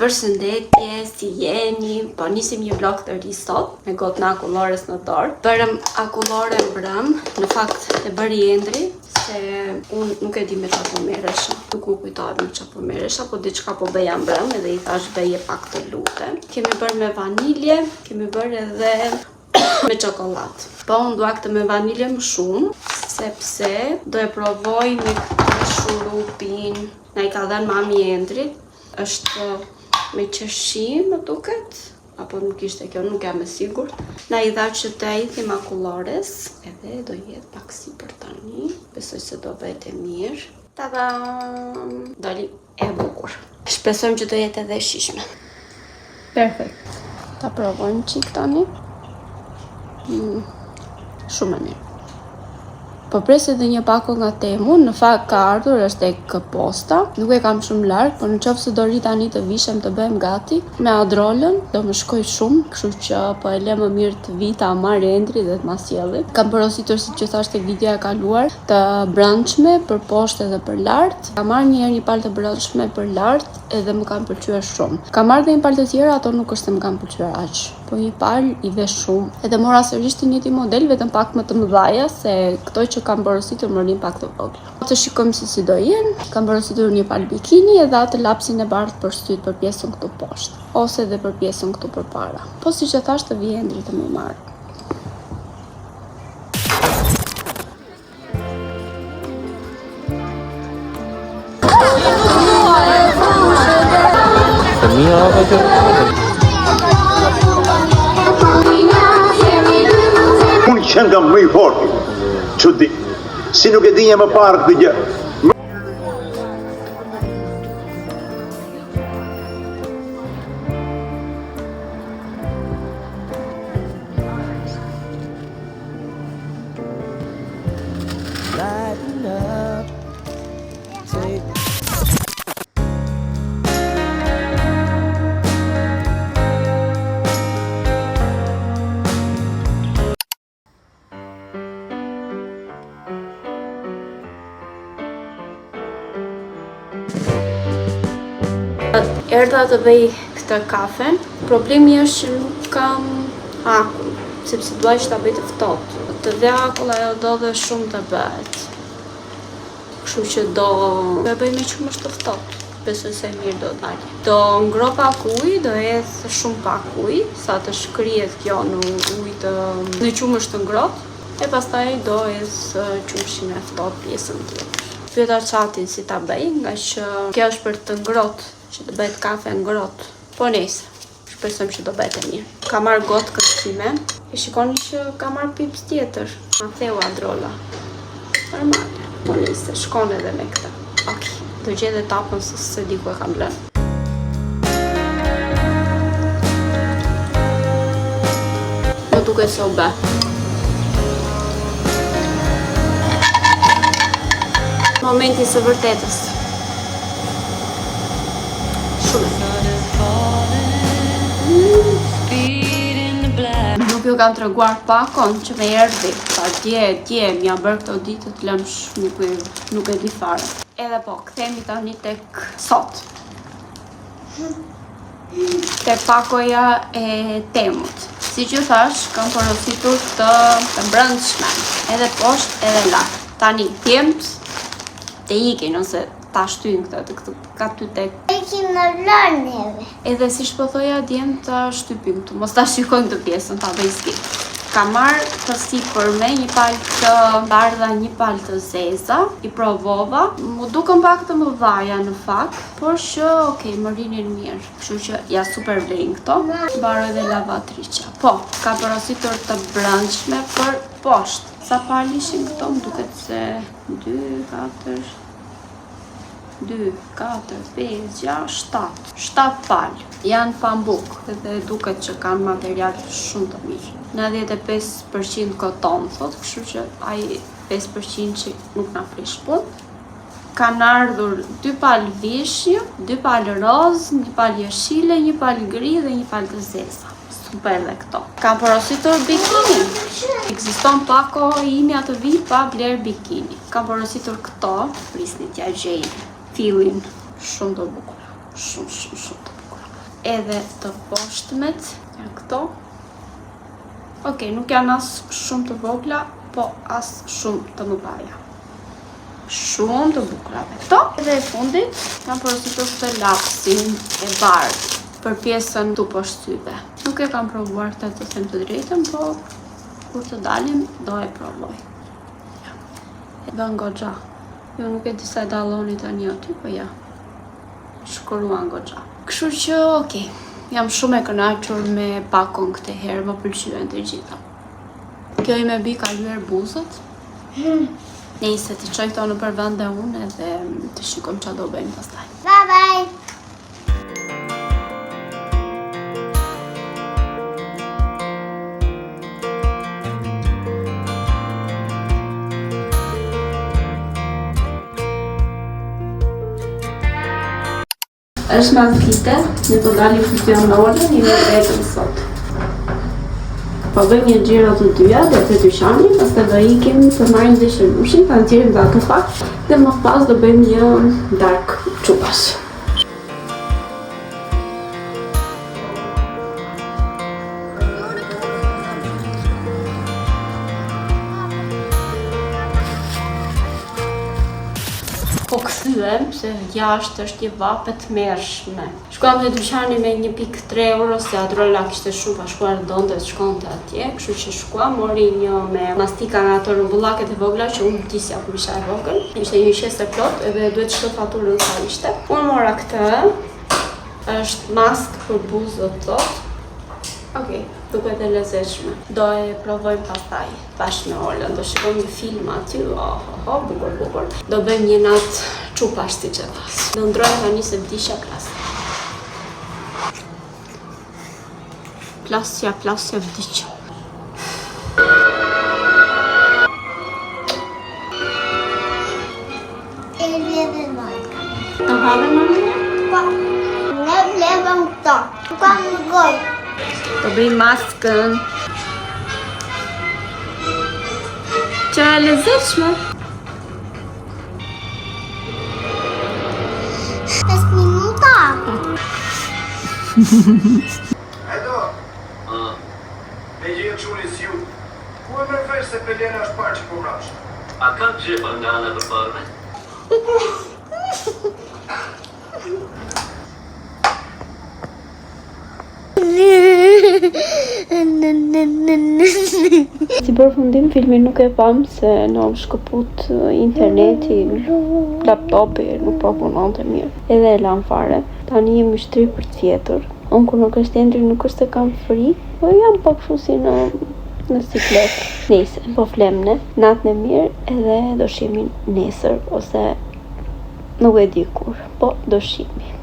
Përshëndetje, si jeni? Po nisim një vlog të ri sot me gotë në akullores në dorë. Bërëm akullore brëm, në fakt e bëri Endri, se unë nuk e di me qa po meresha. Nuk u kujtohet me qa po meresha, po diçka po bëja brëm edhe i thash bëje pak të lute. Kemi bërë me vanilje, kemi bërë edhe me çokoladë. Po unë dua këtë me vanilje më shumë, sepse do e provoj me këtë shurupin. Na i ka dhënë mami Endrit, është me qeshi më duket, apo nuk ishte kjo, nuk jam e sigurt. Na i dha që të ejthim akullores, edhe do jetë pak si për tani. Besoj se do bëhet e mirë. Tadam! Dali e bukur. Shpresojmë që do jetë edhe e shishme. Perfekt. Ta provojmë qik tani. Shumë e mirë. Po pres edhe një pakull nga Temu, në fakt ka ardhur është tek posta. Nuk e kam shumë larg, por në qoftë se do ri tani të vishem të bëhem gati me adrolën, do më shkoj shumë, kështu që po e lë më mirë të vi ta marr Endri dhe të ma sjelli. Kam porositur siç që thash tek videoja e kaluar, të brendshme për poshtë edhe për lart. Kam marrë një herë një palë të brendshme për lart edhe më kanë pëlqyer shumë. Kam marrë edhe një palë të tjera, ato nuk është se më kanë pëlqyer aq. Po një palë i vesh shumë. Edhe mora sërish të njëjtin model, vetëm pak më të mëdhaja, se këto që kam porositur më rin pak të vogla. Të shikojmë se si do jenë. Kam porositur një palë bikini edhe atë lapsin e bardhë për syt për pjesën këtu poshtë, ose edhe për pjesën këtu përpara. Po siç e thash të vi Endri të më marr. Unë qëndëm më i forti, që di, si nuk e dinje më parë të gjë. Erdha të bëj këtë kafen. Problemi është që nuk kam akull, sepse duaj që ta bëj të ftohtë. Të dhe akull ajo do dhe shumë të bëhet. Kështu që do e bëj me që më është të ftohtë. Besoj se mirë do dalë. Do ngro pak ujë, do ecë shumë pak ujë, sa të shkrihet kjo në ujë në qumësht të ngrohtë, e pastaj do ecë qumshin e ftohtë pjesën tjetër. Pyeta qatin si ta bëj, nga që kjo është për të ngrohtë, që të bëhet kafe ngrohtë. Po nejse, shpresojmë që do bëhet e mirë. Ka marrë gotë kërcime. E shikoni që ka marrë pips tjetër. Ma theu adrola. Normale. Po nejse, shkon edhe me këta. Okej, do gjede tapën se di ku e kam lënë. Më duket se u bë. Momenti së vërtetës. Nuk ju kam treguar pakon që me erdhi. Pa dje, m'ja bërë këto ditë të lëmsh, nuk e di fare. Edhe po, kthehemi tani tek sot. Tek pakoja e Temut. Si që thash, kam porositur të brendshme, edhe poshtë edhe lart. Tani, djemt të ikin, ose ta shtyjnë këtë ka ty tek. Ekim në lërë neve. Edhe si shpothoja djem të shtypim këtu, mos ta shikojmë të pjesën, ta bëj skip. Ka marrë përsipër me një palë të bardha, një palë të zeza, i provova. Mu dukën pak të mëdhaja në fakt, por që okej, më rinin mirë. Kështu që ja super vlejnë këto. Mbaroj edhe lavatriça. Po, ka porositur të brendshme për poshtë. Sa palë ishin këto, më duket se 2, 4, 5, 6, 7. 7 palë. Janë pambuk edhe duket që kanë material shumë të mirë. 95% koton, thot, kështu që ai 5% që nuk na prish punë. Kanë ardhur 2 palë vishnjë, 2 palë roz, 1 palë jeshile, 1 palë gri dhe 1 palë të zeza. Super dhe këto. Kam porositur bikini. Ekziston pako imja të vi pa bler bikini. Kam porositur këto, prisni t'ja gjej. Fillin shumë të bukura. Shumë të bukura. edhe të poshtmet, janë këto. Okej, nuk janë as shumë të vogla, po as shumë të mëdha. Shumë të bukura me këto. Edhe e fundit, kam porositur këtë lapsin e bardhë për pjesën të poshtyve. Nuk e kam provuar këtë të them të drejtën, po kur të dalim, do e provoj. E bën goxha. Jo, nuk e di sa dalloni tani aty, po ja. Shkruan goxha. Kështu që, okej. Jam shumë e kënaqur me pakon këtë herë, më pëlqyen të gjitha. Kjo i me bi ka lyer buzët. Nëse të çoj këto nëpër vende unë edhe të shikojmë çfarë do bëjmë pastaj. Bye bye. Është mas dite, ne do dalim funksionore një vetëm sot. Po bëjmë një xhiro të dyja dhe të dyqanit, pastaj do ikim të marrim dhe shërbushin, ta nxjerrim nga kafak dhe më pas do bëjmë një dark çupash. Po kthyem se jashtë është një vape të mërshme. Shkuam në dyqani me 1.3 euro, se Adrola kishte shumë pa shkuar donte të shkonte atje, kështu që shkuam, mori një me mastika nga ato rrumbullaket e vogla që unë disja kur isha e vogël. Ishte një qese plot edhe duhet shto faturën sa ishte. Unë mora këtë, është mask për buzë do të thotë. Okej, duket e lezetshme. Do e provojmë pastaj bashkë me Olën. Do shikojmë një film aty. Bukur. Do bëjmë një natë çupash siç e thas. Do ndrojmë tani se vdisha klasë. Plasja vdiqja. E levën majka. Do havë mami? Po. Ne levëm këto. Kam në gojë. Do bëjmë maskën. Që e lezetshme. 5 minuta. Edo, me gjithë quni si ju, ku e mërvesh se Pelena është parë që po mrash? A kam gjepa nga ana të parme? Si përfundim filmin nuk e pam se në shkëput interneti, laptopi nuk po punonte mirë. Edhe e lam fare. Tani jemi shtri për të fjetur. Unë kur nuk është Endri nuk është se kam fri, po jam po kështu si në siklet. Nëse po flemne, natën e mirë edhe do shihemi nesër ose nuk e di kur, po do shihemi.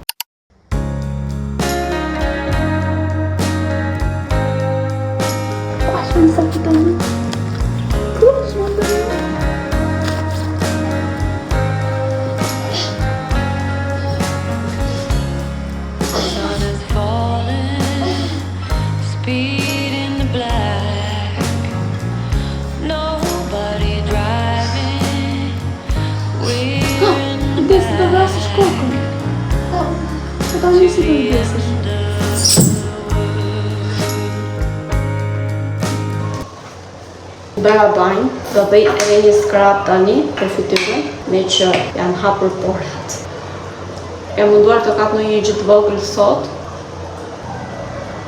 Sa këtoni? Kus më bërë? Sun is falling, speed in the black. Nobody driving. We're in the Desë të vrasësh kokën. Që ta një si të desësh. Bëra banjë, do bëj edhe një skrap tani për fytyrën, me që janë hapur porat. Jam munduar të kap ndonjë gjë të vogël sot,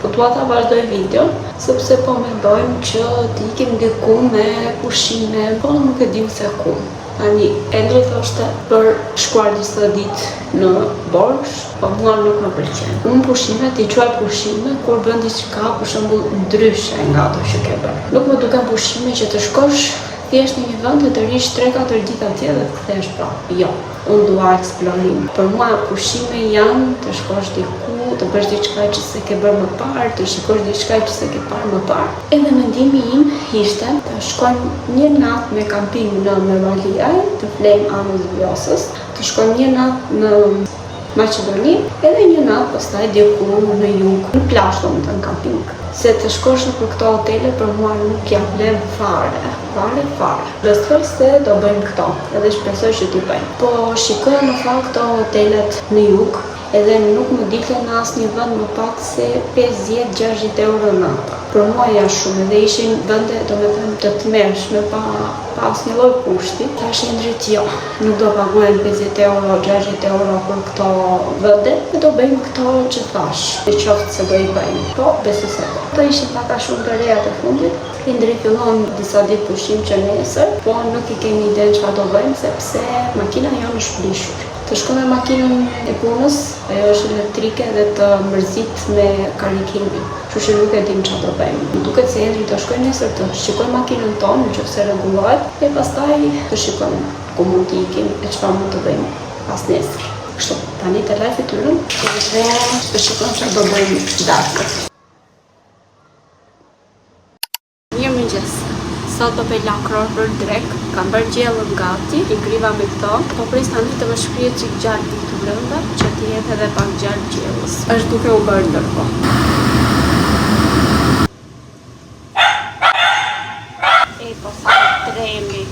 po dua ta vazhdoj video, sepse po mendojmë që të ikim diku me pushime, po nuk e dim se ku. Tani, Endri thoshte për shkuar disa ditë në Borsh, po mua nuk më pëlqen. Unë pushimet i quaj pushime kur bën diçka për shembull ndryshe nga ato që ke bërë. Nuk më duken pushime që të shkosh thjesht në një vend dhe të rish 3-4 ditë atje dhe të kthesh prapë. Jo, unë dua eksplorim. Për mua pushime janë të shkosh diku, të bësh diçka që s'e ke bërë më parë, të shikosh diçka që s'e ke parë më parë. Edhe mendimi im ishte të shkojmë një natë me kamping në Mevalia, të flejmë anës Vjosës, të shkojmë një natë në Maqedoni, edhe një natë pastaj diku në jug, në plazh domethënë kamping. Se të shkosh në për këto hotele për mua nuk ja vlen fare. Besoj se do bëjmë këto, edhe shpresoj që t'i bëjmë. Po shikoj në fakt këto hotelet në jug, edhe nuk më dilte në asnjë vend më pak se 50-60 euro nata. Për mua ja shumë, edhe ishin vende domethënë të tmerrshme pa asnjë lloj kushti. Tash Indrit jo, nuk do paguajmë 50 euro, 60 euro për këto vende, do bëjmë këto që thash. E qoftë se do i bëjmë. Po, besoj se po. Këto ishin pak a shumë të reja të fundit. Indri fillon disa ditë pushim që nesër, po nuk i kemi ide çfarë do bëjmë sepse makina jonë është plishur. Të shkoj me makinën e punës, ajo është elektrike dhe të mërzit me karikimi. Kështu që nuk e dim çfarë do bëjmë. Më duket se Indri do shkoj nesër të shikoj makinën tonë nëse rregullohet e pastaj të shikojmë ku mund të ikim e çfarë mund të bëjmë pas nesër. Kështu, tani te live fytyrën dhe të shikojmë çfarë do bëjmë darkë. Mirëmëngjes. Sot do bëj lakror për drek, kam bërë gjellën gati, i griva me këto, po pres tani të më shkrihet çik gjatë këtu brenda, që të jetë edhe pak gjatë gjellës. Është duke u bërë ndërkohë. E po sa tremi.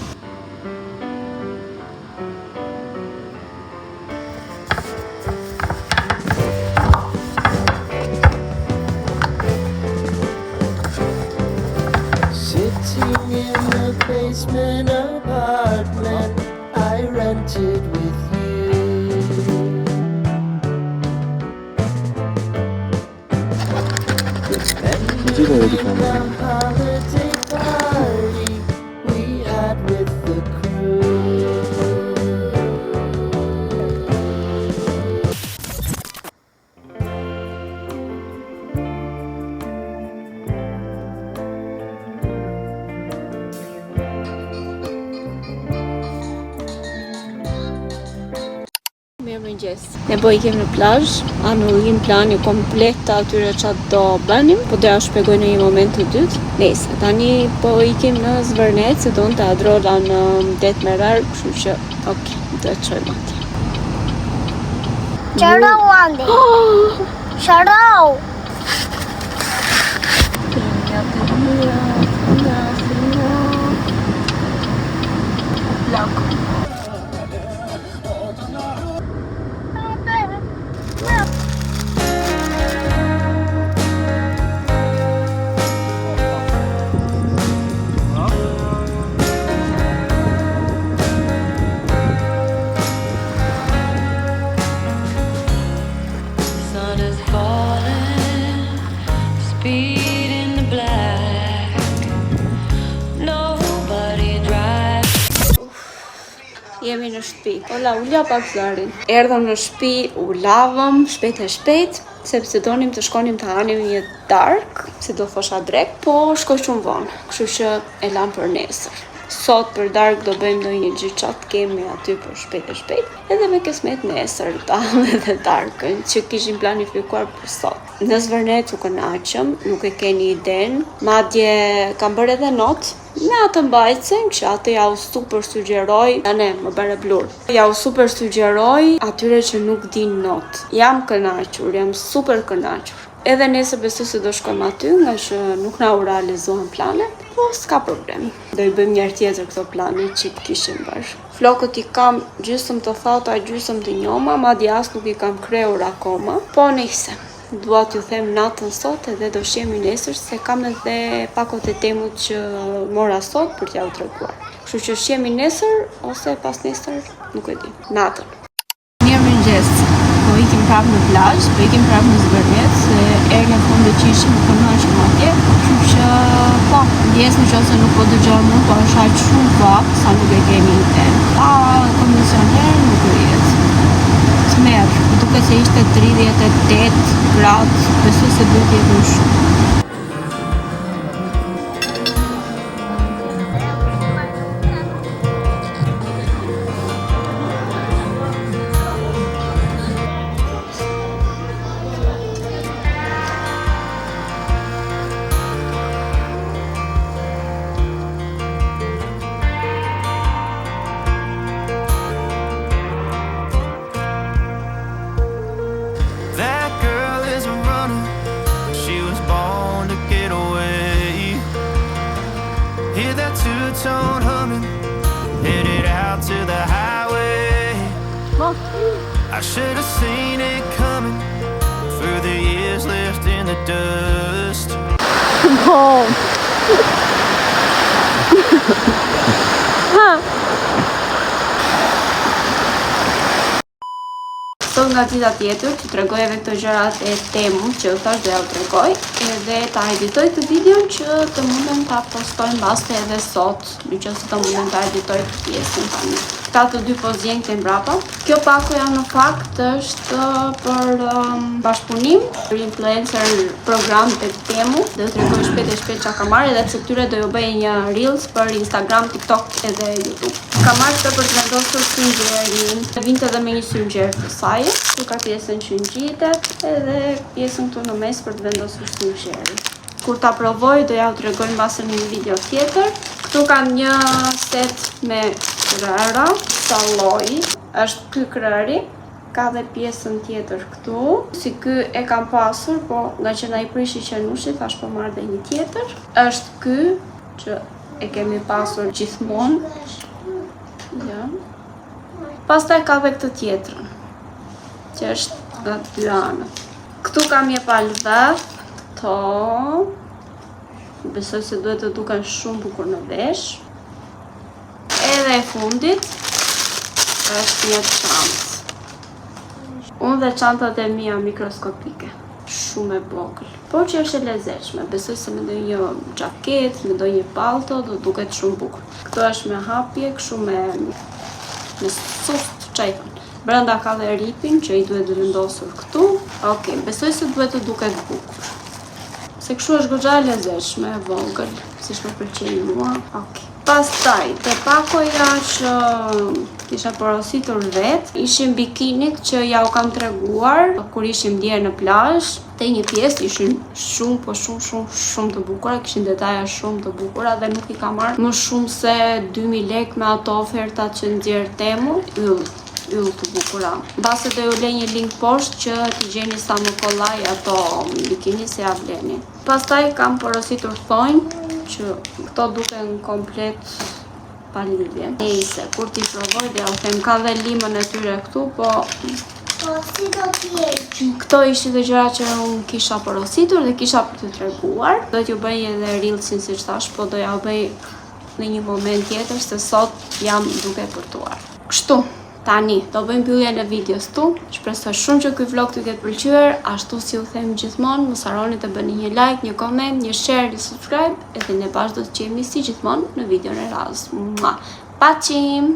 Sitting in the basement apartment I rented with you. Remembering the holiday party we had with the crew. Mirëmëngjes. Ne po ikim në plazh, anullin plani komplet të atyre çfarë do bënim, po do ja shpjegoj në një moment të dytë. Nëse tani po ikim në Zvërnet, se donte Adrola në 8 merar, kështu që okay, do të çojmë atje. Çfarë Andi? Çfarë? Sun is falling, speed in the black. Nobody drives. Jemi në shtëpi. Ola, ulja pak zërin. Erdhëm në shtëpi, u lavëm shpejt e shpejt, sepse donim të shkonim të hanim një dark, se do thosha drek, po shkoj shumë vonë, kështu që e lam për nesër. Sot për dark do bëjmë ndonjë gjë çat kemi aty për shpejt e shpejt, edhe me kesmet nesër ta edhe darkën që kishim planifikuar për sot. Në Zvërnet u kënaqëm, nuk e keni iden, madje kam bërë edhe not me atë mbajtsen, që atë ja u super sugjeroj, ne më bëre blur. Ja u super sugjeroj atyre që nuk din not. Jam kënaqur, jam super kënaqur. Edhe nesër besoj se do shkojmë aty, nga që nuk na u realizuan planet, po s'ka problem. Do i bëjmë njëherë tjetër këto plane që kishim bërë. Flokët i kam gjysmë të thata, gjysmë të njoma, madje as nuk i kam krehur akoma, po nëse. Dua t'ju them natën sot edhe do shihemi nesër se kam edhe pakot e temut që mora sot për t'ja u treguar. Kështu që shihemi nesër ose pas nesër, nuk e di. Natën. Mirëmëngjes. Po ikim prapë në plazh, po ikim prapë në Zvërnet, se erë në fundit që ishim në kënaqur atje, kështu që po, ndjes nëse nuk po dëgjoj më, po është aq shumë vakt sa nuk e kemi ide. Pa kondicioner nuk rrihet. Tmerr, duket se ishte 38 gradë, besoj se duhet të jetë më shumë. That girl is a runner. She was born to get away. Hear that two-tone humming, headed out to the highway. I should have seen it coming through the years left in the dust. Sot nga dita tjetër që tregoj edhe këto gjërat e Temu që thash do ja u tregoj, edhe ta editoj këtë video që të mundem ta postoj mbaste edhe sot, nëse të mundem ta editoj këtë pjesën tani. Këta të dy po zgjen këtej mbrapa. Kjo pakoja në fakt është për bashkëpunim, për influencer program tek Temu. Do t'ju tregoj shpejt e shpejt çka kam marrë, edhe pse këtyre do ju bëj një Reels për Instagram, TikTok edhe YouTube. Kam marrë këtë për të vendosur synxherin. Vinte edhe me një synxher të saj. Këtu ka pjesën që ngjitet edhe pjesën këtu në mes për të vendosur synxherin. Kur ta provoj do ja u tregoj mbasë në një video tjetër. Këtu kam një set me krëra, salloj. Është ky krëri, ka dhe pjesën tjetër këtu. Si ky e kam pasur, po nga që na i prishi qenushi, thash po marr dhe një tjetër. Është ky që e kemi pasur gjithmonë. Ja. Pastaj ka dhe këtë tjetrën, që është nga dy anët. Këtu kam një palvë, to. Besoj se duhet të duken shumë bukur në vesh. Edhe e fundit është një çantë. Unë dhe çantat e mia mikroskopike. Shumë e vogël, po që është e lezetshme. Besoj se me ndonjë xhaket, me ndonjë pallto do duket shumë bukur. Këto është me hapje, kështu me soft çajkun. Brenda ka dhe ripin që i duhet vendosur këtu. Okej, besoj se duhet të duket bukur. Se kështu është goxha e lezetshme, e vogël, siç më pëlqen mua. Okej. Pastaj, te pakoja që isha porositur vet, ishin bikinit që ja u kam treguar kur ishim dje në plazh. Te një pjesë ishin shumë të bukura, kishin detaja shumë të bukura dhe nuk i kam marrë më shumë se 2000 lekë me ato ofertat që nxjerr Temu. Yll të bukura. Mbase do ju lej një link poshtë që t'i gjeni sa më kollaj ato bikini se ja bleni. Pastaj kam porositur thonjë që këto duken komplet pa lidhje. Nejse, kur t'i provoj dhe u them ka dhe limën e tyre këtu, po si do t'jetë? këto ishin dhe gjëra që unë kisha porositur dhe kisha për të treguar. Do t'ju bëj edhe reelsin siç thash, po do ja u bëj në një moment tjetër se sot jam duke portuar. Kështu. Tani, do bëjmë mbylljen e videos tu. Shpresoj shumë që ky vlog t'ju ketë pëlqyer. Ashtu si u them gjithmonë, mos harroni të bëni një like, një comment, një share, një subscribe, edhe ne bashkë do të jemi si gjithmonë në videon e radhës. Paqim!